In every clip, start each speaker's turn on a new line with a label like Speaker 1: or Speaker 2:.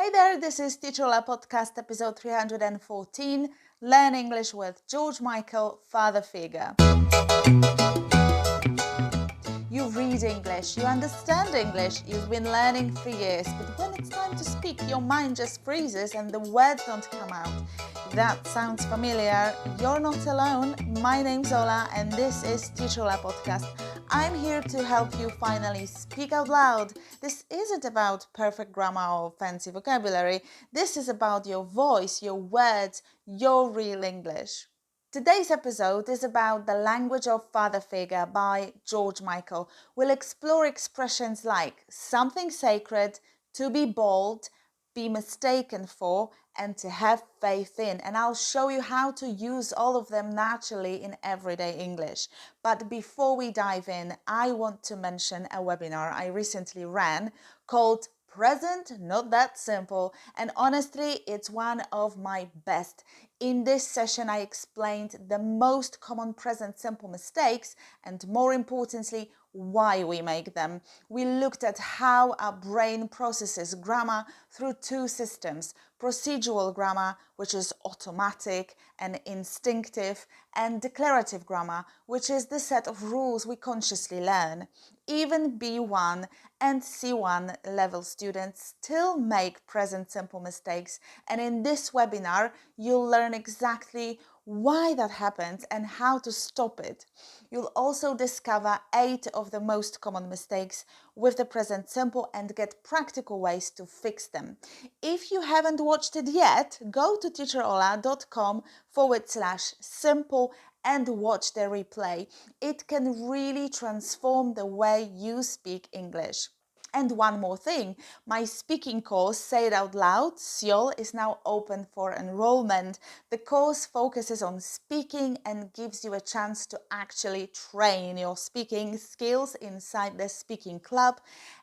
Speaker 1: Hey there, this is Teacherla Podcast episode 314, Learn English with George'a Michaela, father figure. You read English, you understand English, you've been learning for years, but when it's time to speak, your mind just freezes and the words don't come out. If that sounds familiar, you're not alone. My name's Ola and this is Teacherla Podcast. I'm here to help you finally speak out loud. This isn't about perfect grammar or fancy vocabulary. This is about your voice, your words, your real English. Today's episode is about the language of father figure by George'a Michaela. We'll explore expressions like something sacred, to be bold, be mistaken for, and to have faith in. And I'll show you how to use all of them naturally in everyday English. But before we dive in, I want to mention a webinar I recently ran called Present, Not That Simple, and honestly, it's one of my best. In this session, I explained the most common present simple mistakes and, more importantly, why we make them. We looked at how our brain processes grammar through two systems: procedural grammar, which is automatic and instinctive, and declarative grammar, which is the set of rules we consciously learn. Even B1 and C1 level students still make present simple mistakes, and in this webinar you'll learn exactly why that happens and how to stop it. You'll also discover 8 of the most common mistakes with the present simple and get practical ways to fix them. If you haven't watched it yet, go to teacherola.com/simple and watch the replay. It can really transform the way you speak English. And one more thing, my speaking course, Say It Out Loud, siol, is now open for enrollment. The course focuses on speaking and gives you a chance to actually train your speaking skills inside the speaking club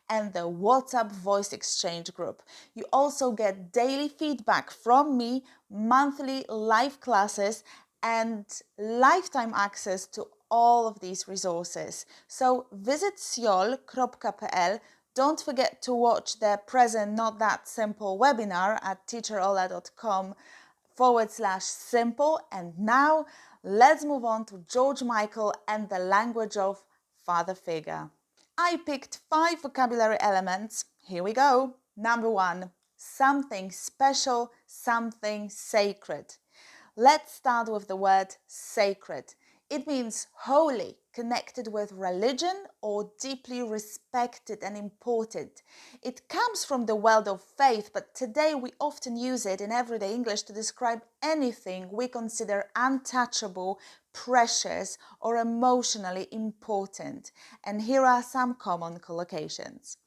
Speaker 1: and the WhatsApp voice exchange group. You also get daily feedback from me, monthly live classes, and lifetime access to all of these resources. So visit siol.pl. Don't forget to watch the Present Not That Simple webinar at teacherola.com/simple. And now let's move on to George'a Michaela and the language of father figure. I picked 5 vocabulary elements. Here we go. Number 1, something special, something sacred. Let's start with the word sacred. It means holy, connected with religion, or deeply respected and important. It comes from the world of faith, but today we often use it in everyday English to describe anything we consider untouchable, precious, or emotionally important. And here are some common collocations.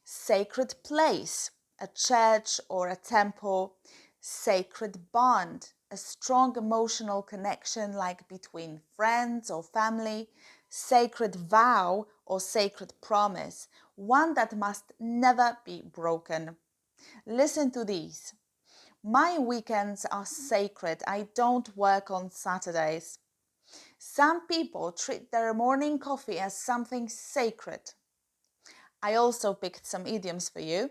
Speaker 1: Sacred place, a church or a temple. Sacred bond, a strong emotional connection like between friends or family. Sacred vow or sacred promise, one that must never be broken. Listen to these. My weekends are sacred. I don't work on Saturdays. Some people treat their morning coffee as something sacred. I also picked some idioms for you.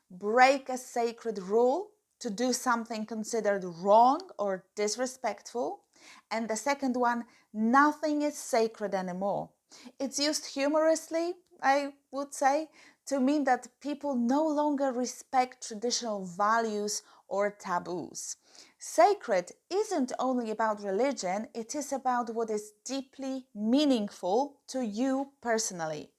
Speaker 1: Break a sacred rule, to do something considered wrong or disrespectful. And the second one, nothing is sacred anymore. It's used humorously, I would say, to mean that people no longer respect traditional values or taboos. Sacred isn't only about religion, it is about what is deeply meaningful to you personally.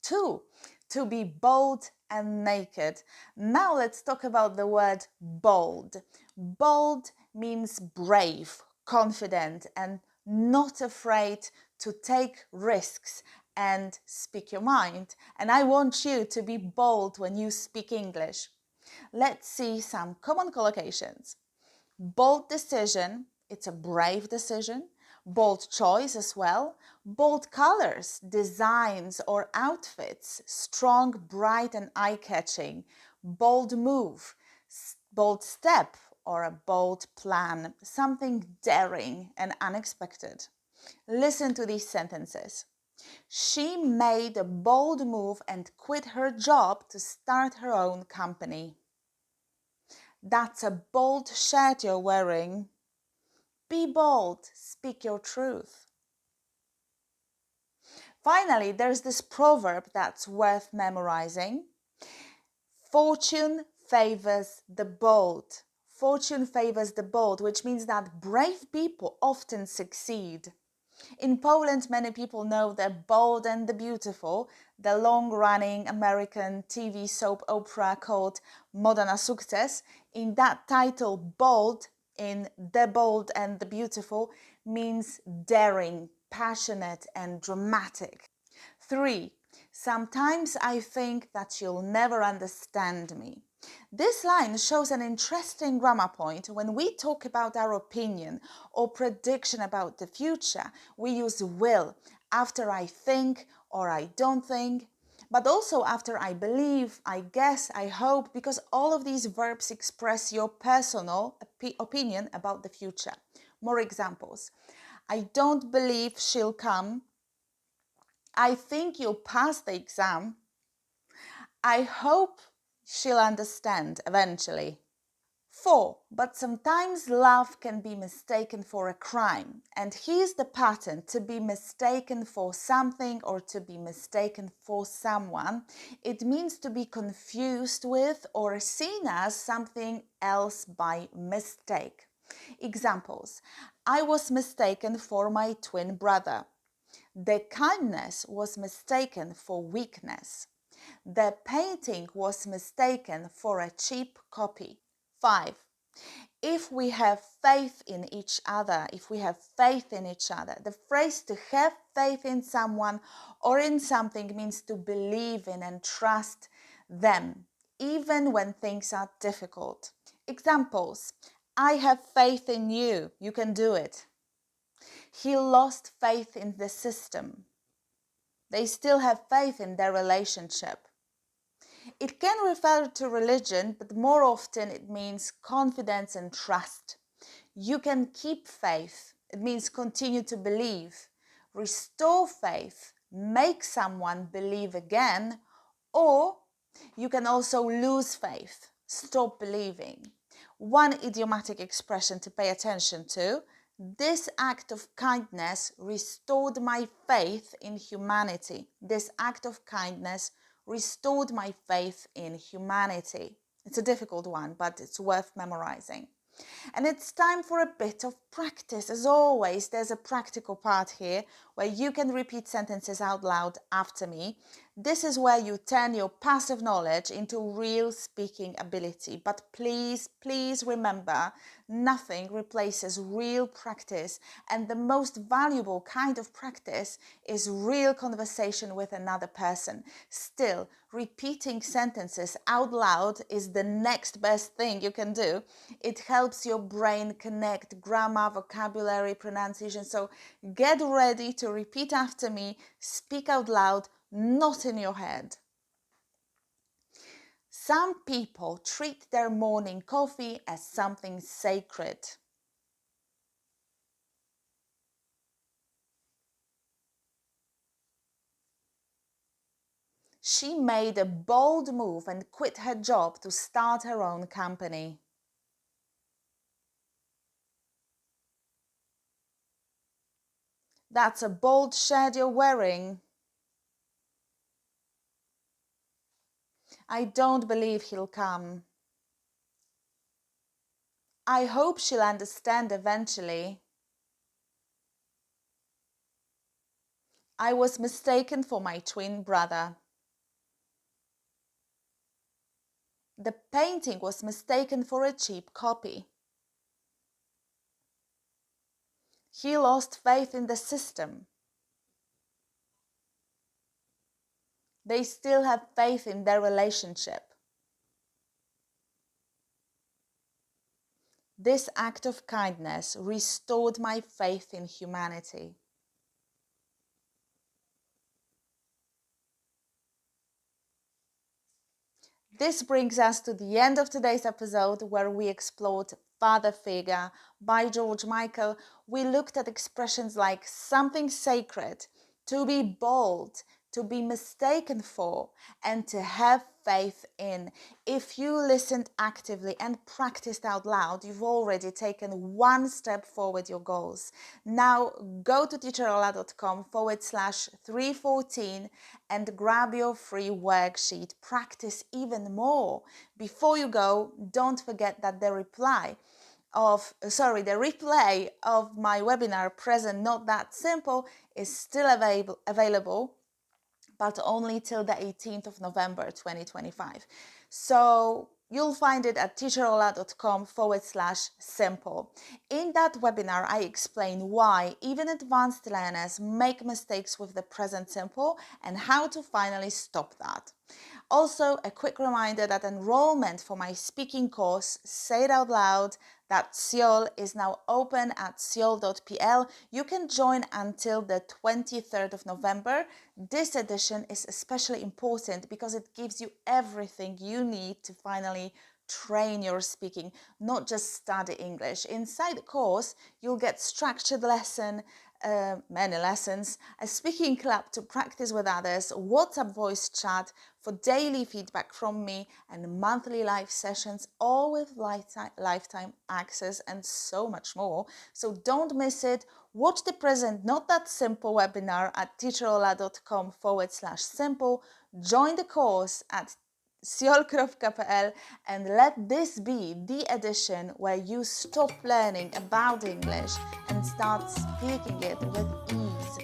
Speaker 1: 2, to be bold and naked. Now let's talk about the word bold. Bold means brave, confident, and not afraid to take risks and speak your mind. And I want you to be bold when you speak English. Let's see some common collocations. Bold decision, it's a brave decision. Bold choice as well. Bold colors, designs or outfits, strong, bright and eye-catching. Bold move, bold step or a bold plan, something daring and unexpected. Listen to these sentences. She made a bold move and quit her job to start her own company. That's a bold shirt you're wearing. Be bold, speak your truth. Finally, there's this proverb that's worth memorizing. Fortune favors the bold. Fortune favors the bold, which means that brave people often succeed. In Poland, many people know the Bold and the Beautiful, the long-running American TV soap opera called Moda na sukces. In that title, bold, in The Bold and the Beautiful, means daring, passionate and dramatic. 3. Sometimes I think that you'll never understand me. This line shows an interesting grammar point. When we talk about our opinion or prediction about the future, we use will after I think or I don't think, but also after I believe, I guess, I hope, because all of these verbs express your personal opinion about the future. More examples. I don't believe she'll come. I think you'll pass the exam. I hope she'll understand eventually. 4. But sometimes love can be mistaken for a crime. And here's the pattern: to be mistaken for something or to be mistaken for someone. It means to be confused with or seen as something else by mistake. Examples. I was mistaken for my twin brother. The kindness was mistaken for weakness. The painting was mistaken for a cheap copy. 5. If we have faith in each other, the phrase to have faith in someone or in something means to believe in and trust them, even when things are difficult. Examples. I have faith in you. You can do it. He lost faith in the system. They still have faith in their relationship. It can refer to religion, but more often it means confidence and trust. You can keep faith. It means continue to believe. Restore faith, make someone believe again, or you can also lose faith, stop believing. One idiomatic expression to pay attention to: this act of kindness restored my faith in humanity. This act of kindness restored my faith in humanity. It's a difficult one, but it's worth memorizing. And it's time for a bit of practice. As always, there's a practical part here where you can repeat sentences out loud after me. This is where you turn your passive knowledge into real speaking ability. But please, please remember, nothing replaces real practice. And the most valuable kind of practice is real conversation with another person. Still, repeating sentences out loud is the next best thing you can do. It helps your brain connect grammar, vocabulary, pronunciation. So get ready to repeat after me, speak out loud, not in your head. Some people treat their morning coffee as something sacred. She made a bold move and quit her job to start her own company. That's a bold shirt you're wearing. I don't believe he'll come. I hope she'll understand eventually. I was mistaken for my twin brother. The painting was mistaken for a cheap copy. He lost faith in the system. They still have faith in their relationship. This act of kindness restored my faith in humanity. This brings us to the end of today's episode, where we explored Father Figure by George'a Michaela. We looked at expressions like something sacred, to be bold, to be mistaken for, and to have faith in. If you listened actively and practiced out loud, you've already taken one step forward your goals. Now go to teacherola.com/314 and grab your free worksheet. Practice even more. Before you go, don't forget that the replay of my webinar Present Not That Simple is still available, but only till the 18th of November 2025. So you'll find it at teacherola.com/simple. In that webinar, I explain why even advanced learners make mistakes with the present simple and how to finally stop that. Also, a quick reminder that enrollment for my speaking course, Say It Out Loud, that Siol, is now open at siol.pl. You can join until the 23rd of November. This edition is especially important because it gives you everything you need to finally train your speaking, not just study English. Inside the course, you'll get structured many lessons, a speaking club to practice with others, WhatsApp voice chat for daily feedback from me, and monthly live sessions, all with lifetime access and so much more. So don't miss it. Watch the Present Not That Simple webinar at teacherola.com/simple. Join the course at siol.pl, and let this be the edition where you stop learning about English and start speaking it with ease.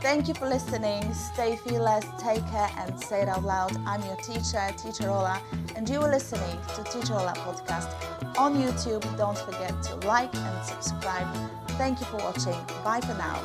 Speaker 1: Thank you for listening. Stay fearless, take care, and say it out loud. I'm your teacher, Teacher Ola, and you are listening to Teacher Ola podcast on YouTube. Don't forget to like and subscribe. Thank you for watching. Bye for now.